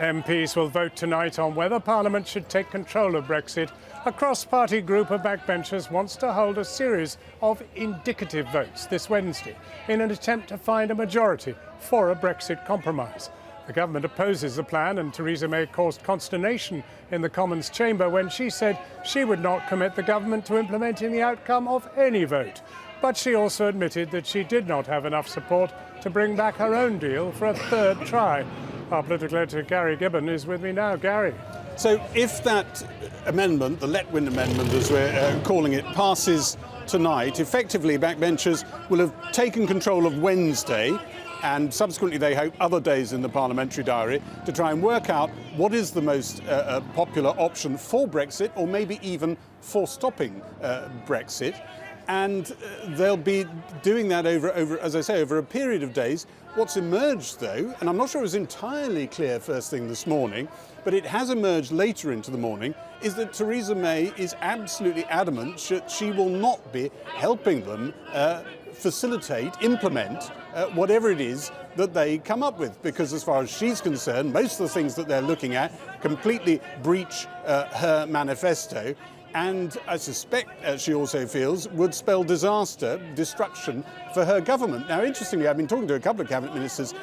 MPs will vote tonight on whether Parliament should take control of Brexit. A cross-party group of backbenchers wants to hold a series of indicative votes this Wednesday in an attempt to find a majority for a Brexit compromise. The government opposes the plan, and Theresa May caused consternation in the Commons chamber when she said she would not commit the government to implementing the outcome of any vote. But she also admitted that she did not have enough support to bring back her own deal for a third try. Our political editor Gary Gibbon is with me now. Gary. So if that amendment, the Letwin amendment as we're calling it, passes tonight, effectively backbenchers will have taken control of Wednesday and subsequently, they hope, other days in the parliamentary diary to try and work out what is the most popular option for Brexit, or maybe even for stopping Brexit. And they'll be doing that over, as I say, over a period of days. What's emerged, though, and I'm not sure it was entirely clear first thing this morning, but it has emerged later into the morning, is that Theresa May is absolutely adamant that she will not be helping them facilitate, implement whatever it is that they come up with, because as far as she's concerned, most of the things that they're looking at completely breach her manifesto. And I suspect, as she also feels, would spell disaster, destruction for her government. Now, interestingly, I've been talking to a couple of cabinet ministers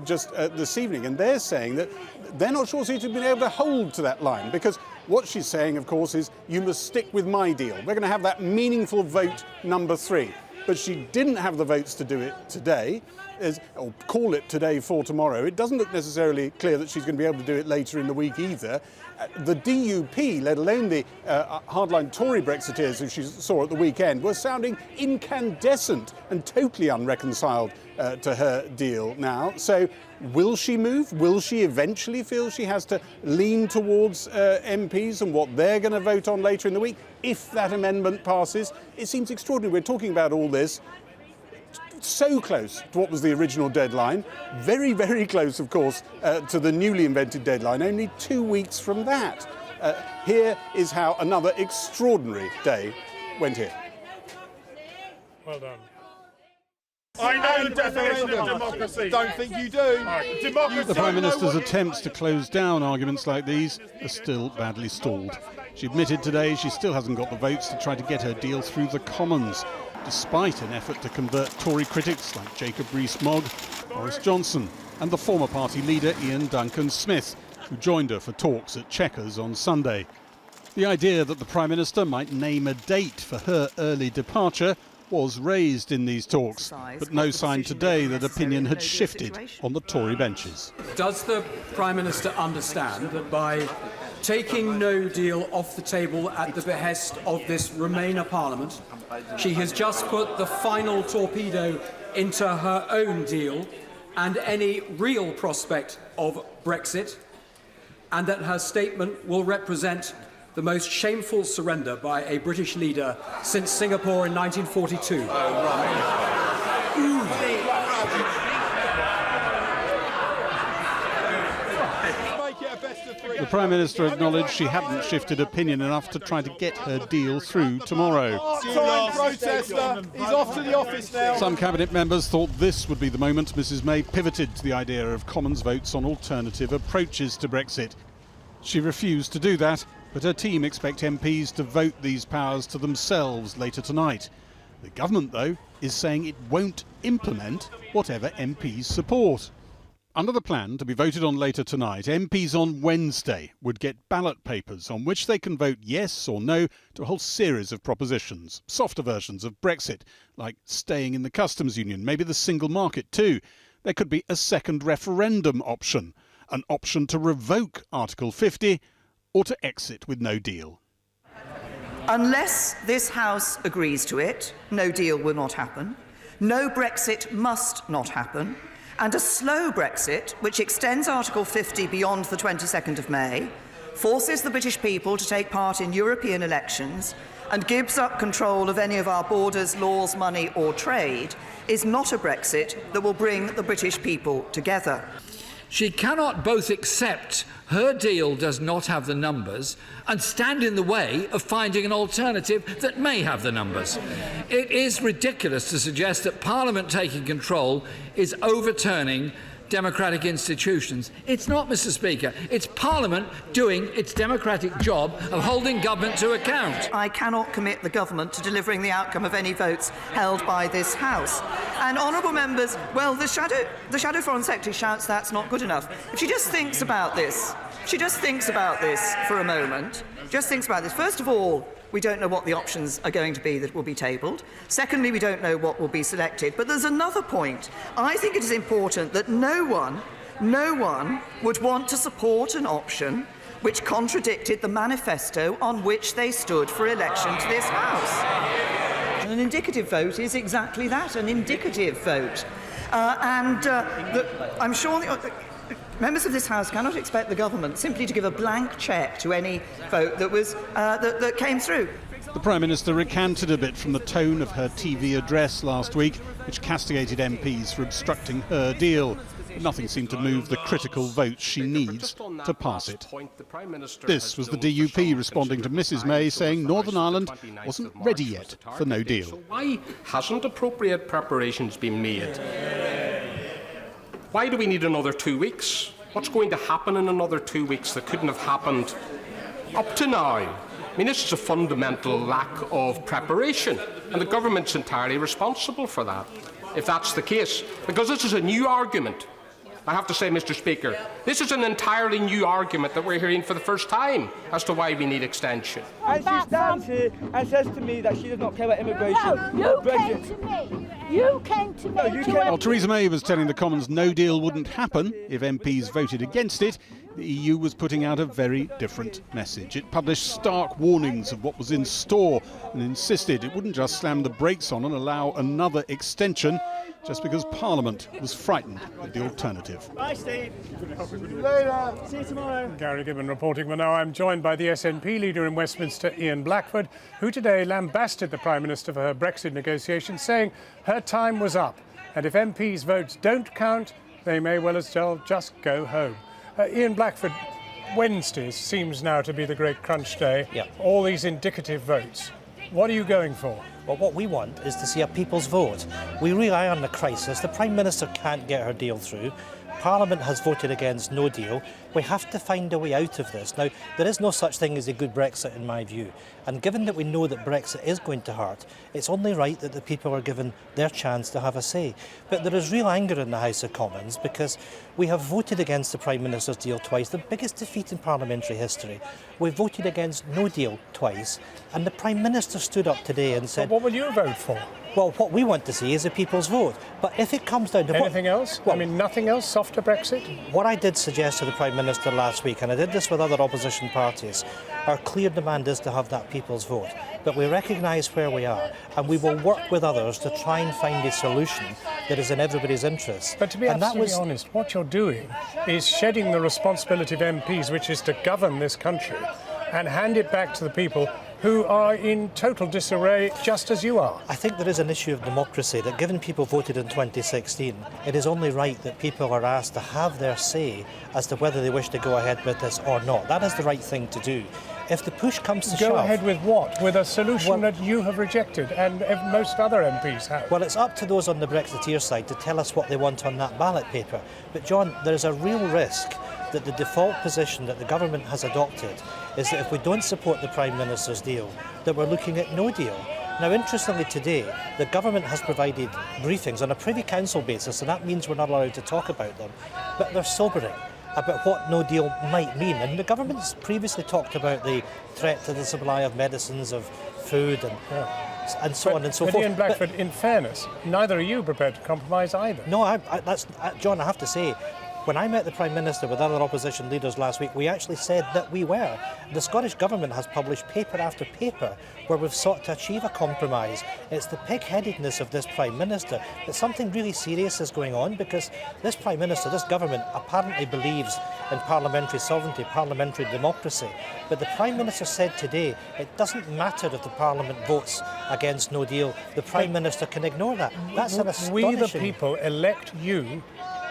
just this evening, and they're saying that they're not sure she's been able to hold to that line, because what she's saying, of course, is you must stick with my deal. We're going to have that meaningful vote number 3. But she didn't have the votes to do it today, or call it today for tomorrow. It doesn't look necessarily clear that she's going to be able to do it later in the week either. The DUP, let alone the hardline Tory Brexiteers who she saw at the weekend, were sounding incandescent and totally unreconciled to her deal now. So will she move? Will she eventually feel she has to lean towards MPs and what they're going to vote on later in the week if that amendment passes? It seems extraordinary. We're talking about all this so close to what was the original deadline, very, very close, of course, to the newly invented deadline, only 2 weeks from that. Here is how another extraordinary day went here. Well done. I know the definition of democracy. Don't think you do. Democracy. The Prime Minister's attempts to close down arguments like these are still badly stalled. She admitted today she still hasn't got the votes to try to get her deal through the Commons, despite an effort to convert Tory critics like Jacob Rees-Mogg, Boris Johnson and the former party leader Ian Duncan Smith, who joined her for talks at Chequers on Sunday. The idea that the Prime Minister might name a date for her early departure was raised in these talks, but no sign today that opinion had shifted on the Tory benches. Does the Prime Minister understand that by taking no deal off the table at the behest of this Remainer Parliament, she has just put the final torpedo into her own deal and any real prospect of Brexit, and that her statement will represent the most shameful surrender by a British leader since Singapore in 1942. The Prime Minister acknowledged she hadn't shifted opinion enough to try to get her deal through tomorrow. Part-time protester. He's off to the office now. Some cabinet members thought this would be the moment Mrs May pivoted to the idea of Commons votes on alternative approaches to Brexit. She refused to do that, but her team expect MPs to vote these powers to themselves later tonight. The government, though, is saying it won't implement whatever MPs support. Under the plan to be voted on later tonight, MPs on Wednesday would get ballot papers on which they can vote yes or no to a whole series of propositions, softer versions of Brexit, like staying in the customs union, maybe the single market too. There could be a second referendum option, an option to revoke Article 50, or to exit with no deal. Unless this House agrees to it, no deal will not happen. No Brexit must not happen. And a slow Brexit, which extends Article 50 beyond the 22nd of May, forces the British people to take part in European elections and gives up control of any of our borders, laws, money or trade, is not a Brexit that will bring the British people together. She cannot both accept her deal does not have the numbers and stand in the way of finding an alternative that may have the numbers. It is ridiculous to suggest that Parliament taking control is overturning democratic institutions. It's not, Mr. Speaker. It's Parliament doing its democratic job of holding government to account. I cannot commit the government to delivering the outcome of any votes held by this House. And honourable members, well, the Shadow Foreign Secretary shouts that's not good enough. If she just thinks about this, for a moment, First of all, we don't know what the options are going to be that will be tabled. Secondly, we don't know what will be selected. But there's another point. I think it is important that no one would want to support an option which contradicted the manifesto on which they stood for election to this House. An indicative vote is exactly that, an indicative vote. I'm sure members of this House cannot expect the government simply to give a blank cheque to any vote that came through. The Prime Minister recanted a bit from the tone of her TV address last week, which castigated MPs for obstructing her deal. But nothing seemed to move the critical votes she needs to pass it. This was the DUP responding to Mrs May, saying Northern Ireland wasn't ready yet for no deal. So why hasn't appropriate preparations been made? Why do we need another 2 weeks? What's going to happen in another 2 weeks that couldn't have happened up to now? I mean, this is a fundamental lack of preparation, and the government's entirely responsible for that, if that's the case. Because this is a new argument. I have to say, Mr. Speaker, this is an entirely new argument that we're hearing for the first time as to why we need extension. And she stands here and says to me that she does not care about immigration. No, you came to me. You came to me. Well, Theresa May was telling the Commons no deal wouldn't happen if MPs voted against it. The EU was putting out a very different message. It published stark warnings of what was in store and insisted it wouldn't just slam the brakes on and allow another extension just because Parliament was frightened of the alternative. Bye, Steve. See you later. See you tomorrow. Gary Gibbon reporting. Well, now I'm joined by the SNP leader in Westminster, Ian Blackford, who today lambasted the Prime Minister for her Brexit negotiations, saying her time was up. And if MPs' votes don't count, they may well as well just go home. Ian Blackford, Wednesday seems now to be the great crunch day. Yep. All these indicative votes. What are you going for? Well, what we want is to see a people's vote. We rely on the crisis. The Prime Minister can't get her deal through. Parliament has voted against no deal. We have to find a way out of this. Now, there is no such thing as a good Brexit in my view. And given that we know that Brexit is going to hurt, it's only right that the people are given their chance to have a say. But there is real anger in the House of Commons because we have voted against the Prime Minister's deal twice, the biggest defeat in parliamentary history. We voted against no deal twice, and the Prime Minister stood up today and said... But what will you vote for? Well, what we want to see is a people's vote. But if it comes down to... Anything else? Well, I mean, nothing else? Softer Brexit? What I did suggest to the Prime Minister last week, and I did this with other opposition parties, our clear demand is to have that people's vote. But we recognise where we are, and we will work with others to try and find a solution that is in everybody's interest. But to be absolutely honest, what you're doing is shedding the responsibility of MPs, which is to govern this country, and hand it back to the people who are in total disarray, just as you are. I think there is an issue of democracy, that given people voted in 2016, it is only right that people are asked to have their say as to whether they wish to go ahead with this or not. That is the right thing to do. If the push comes to shove... Go ahead with what? With a solution that you have rejected and most other MPs have? Well, it's up to those on the Brexiteer side to tell us what they want on that ballot paper. But, John, there is a real risk that the default position that the government has adopted is that if we don't support the Prime Minister's deal, that we're looking at no deal. Now, interestingly today, the government has provided briefings on a Privy Council basis, and that means we're not allowed to talk about them, but they're sobering about what no deal might mean. And the government's previously talked about the threat to the supply of medicines, of food, and so on and so forth. Ian Blackford, in fairness, neither are you prepared to compromise either. No, John, I have to say, when I met the Prime Minister with other opposition leaders last week, we actually said that we were. The Scottish Government has published paper after paper where we've sought to achieve a compromise. It's the pig-headedness of this Prime Minister that something really serious is going on, because this Prime Minister, this government, apparently believes in parliamentary sovereignty, parliamentary democracy. But the Prime Minister said today it doesn't matter if the Parliament votes against no deal. The Prime Minister can ignore that. That's an astonishing... We, the people, elect you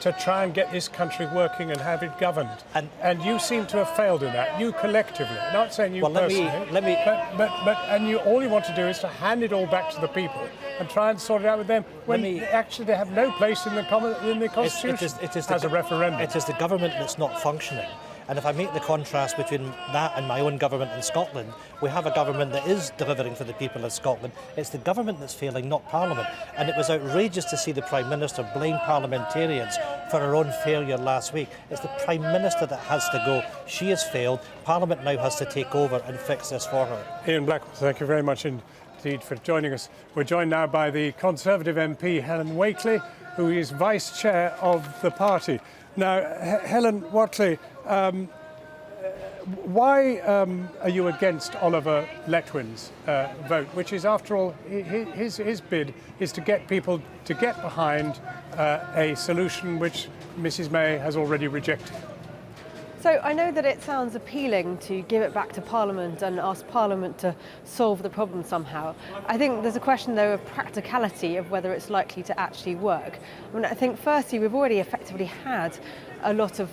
to try and get this country working and have it governed. And you seem to have failed in that, you collectively. Not saying you personally, but all you want to do is to hand it all back to the people and try and sort it out with them when actually they have no place in the Constitution as a referendum. It is the government that's not functioning. And if I make the contrast between that and my own government in Scotland, we have a government that is delivering for the people of Scotland. It's the government that's failing, not Parliament. And it was outrageous to see the Prime Minister blame parliamentarians for her own failure last week. It's the Prime Minister that has to go. She has failed. Parliament now has to take over and fix this for her. Ian Blackwell, thank you very much indeed for joining us. We're joined now by the Conservative MP, Helen Whately, who is Vice Chair of the party. Now, Helen Whately, why are you against Oliver Letwin's vote, which is, after all, his bid is to get people to get behind a solution which Mrs May has already rejected? So I know that it sounds appealing to give it back to Parliament and ask Parliament to solve the problem somehow. I think there's a question, though, of practicality of whether it's likely to actually work. I mean, I think, firstly, we've already effectively had a lot of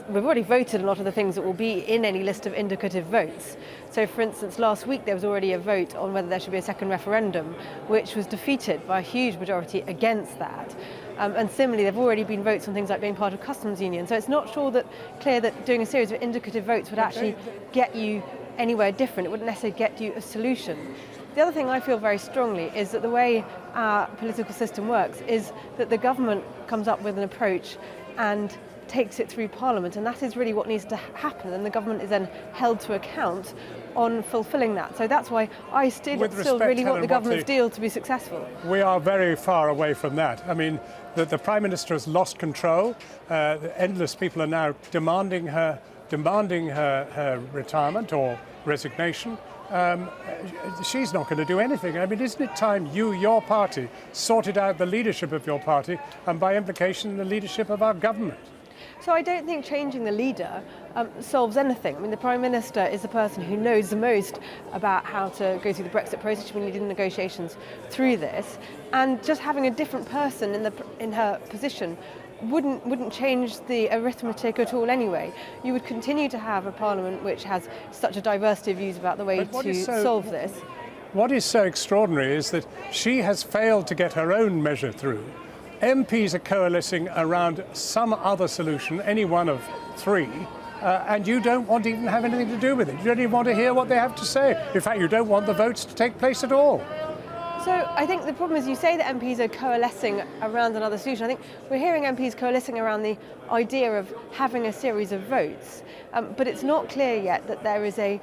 we've already voted a lot of the things that will be in any list of indicative votes. So, for instance, last week there was already a vote on whether there should be a second referendum, which was defeated by a huge majority against that. And similarly, there have already been votes on things like being part of customs union. So it's not clear that doing a series of indicative votes would actually get you anywhere different. It wouldn't necessarily get you a solution. The other thing I feel very strongly is that the way our political system works is that the government comes up with an approach and takes it through Parliament, and that is really what needs to happen, and the government is then held to account on fulfilling that. So that's why I still really want the government's deal to be successful. We are very far away from that. I mean, the Prime Minister has lost control. Endless people are now demanding her retirement or resignation. She's not going to do anything. I mean, isn't it time your party, sorted out the leadership of your party and, by implication, the leadership of our government? So I don't think changing the leader solves anything. I mean, the Prime Minister is the person who knows the most about how to go through the Brexit process. She's been leading negotiations through this, and just having a different person in her position wouldn't change the arithmetic at all anyway. You would continue to have a Parliament which has such a diversity of views about the way to solve this. What is so extraordinary is that she has failed to get her own measure through. MPs are coalescing around some other solution, any one of three, and you don't want to even have anything to do with it. You don't even want to hear what they have to say. In fact, you don't want the votes to take place at all. So I think the problem is, you say that MPs are coalescing around another solution. I think we're hearing MPs coalescing around the idea of having a series of votes, but it's not clear yet that there is a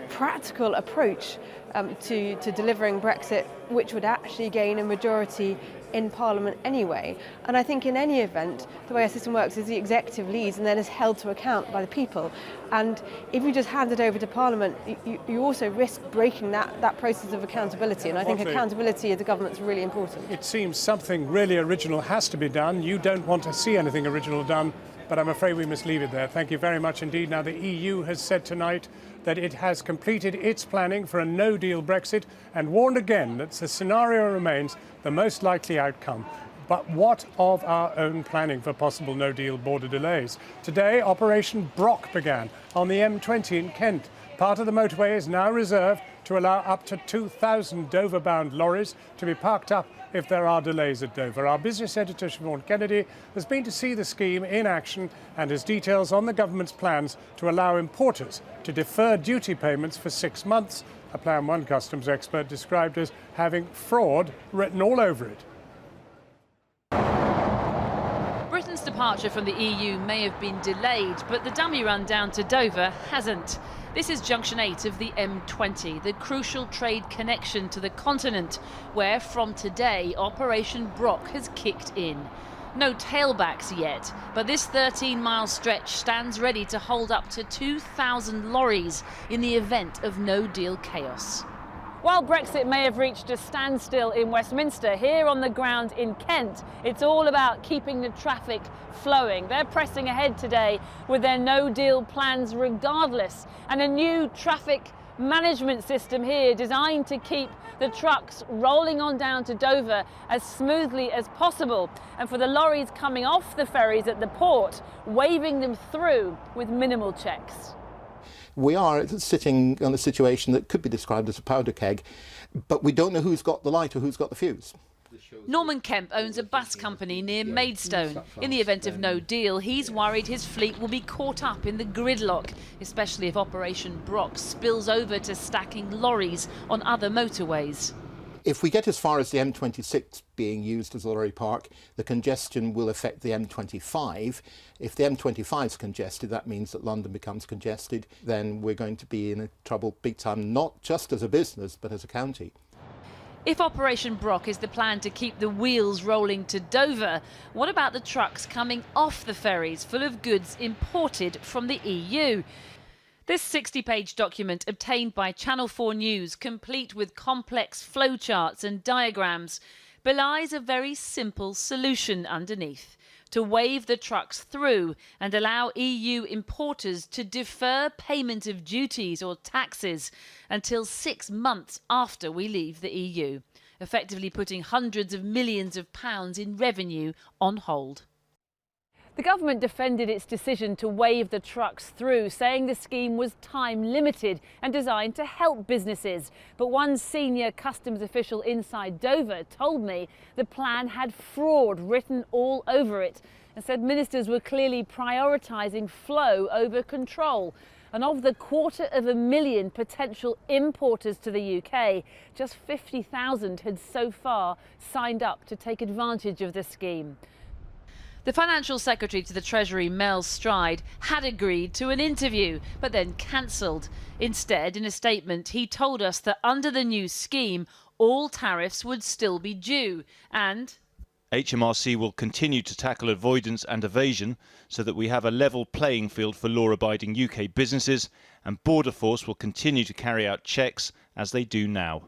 practical approach to delivering Brexit which would actually gain a majority in Parliament anyway. And I think in any event, the way our system works is the executive leads and then is held to account by the people. And if you just hand it over to Parliament, you also risk breaking that process of accountability. And I think accountability of the government's really important. It seems something really original has to be done. You don't want to see anything original done, but I'm afraid we must leave it there. Thank you very much indeed. Now, the EU has said tonight that it has completed its planning for a no-deal Brexit and warned again that the scenario remains the most likely outcome. But what of our own planning for possible no-deal border delays? Today, Operation Brock began on the M20 in Kent. Part of the motorway is now reserved to allow up to 2,000 Dover-bound lorries to be parked up if there are delays at Dover. Our business editor, Siobhan Kennedy, has been to see the scheme in action and has details on the government's plans to allow importers to defer duty payments for 6 months, a plan one customs expert described as having fraud written all over it. Britain's departure from the EU may have been delayed, but the dummy run down to Dover hasn't. This is Junction 8 of the M20, the crucial trade connection to the continent, where from today Operation Brock has kicked in. No tailbacks yet, but this 13-mile stretch stands ready to hold up to 2,000 lorries in the event of no-deal chaos. While Brexit may have reached a standstill in Westminster, here on the ground in Kent, it's all about keeping the traffic flowing. They're pressing ahead today with their no-deal plans regardless, and a new traffic management system here designed to keep the trucks rolling on down to Dover as smoothly as possible, and for the lorries coming off the ferries at the port, waving them through with minimal checks. We are sitting on a situation that could be described as a powder keg, but we don't know who's got the light or who's got the fuse. Norman Kemp owns a bus company near Maidstone. In the event of no deal, he's worried his fleet will be caught up in the gridlock, especially if Operation Brock spills over to stacking lorries on other motorways. If we get as far as the M26 being used as a lorry park, the congestion will affect the M25. If the M25 is congested, that means that London becomes congested. Then we're going to be in trouble big time, not just as a business, but as a county. If Operation Brock is the plan to keep the wheels rolling to Dover, what about the trucks coming off the ferries full of goods imported from the EU? This 60-page document obtained by Channel 4 News, complete with complex flowcharts and diagrams, belies a very simple solution underneath: to wave the trucks through and allow EU importers to defer payment of duties or taxes until 6 months after we leave the EU, effectively putting hundreds of millions of pounds in revenue on hold. The government defended its decision to wave the trucks through, saying the scheme was time limited and designed to help businesses. But one senior customs official inside Dover told me the plan had fraud written all over it, and said ministers were clearly prioritising flow over control. And of the 250,000 potential importers to the UK, just 50,000 had so far signed up to take advantage of the scheme. The Financial Secretary to the Treasury, Mel Stride, had agreed to an interview, but then cancelled. Instead, in a statement, he told us that under the new scheme, all tariffs would still be due, and HMRC will continue to tackle avoidance and evasion so that we have a level playing field for law-abiding UK businesses, and Border Force will continue to carry out checks as they do now.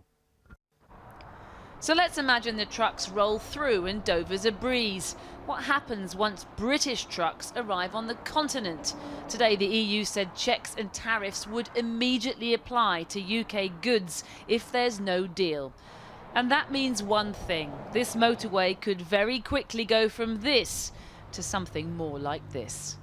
So let's imagine the trucks roll through and Dover's a breeze. What happens once British trucks arrive on the continent? Today the EU said checks and tariffs would immediately apply to UK goods if there's no deal. And that means one thing: this motorway could very quickly go from this to something more like this.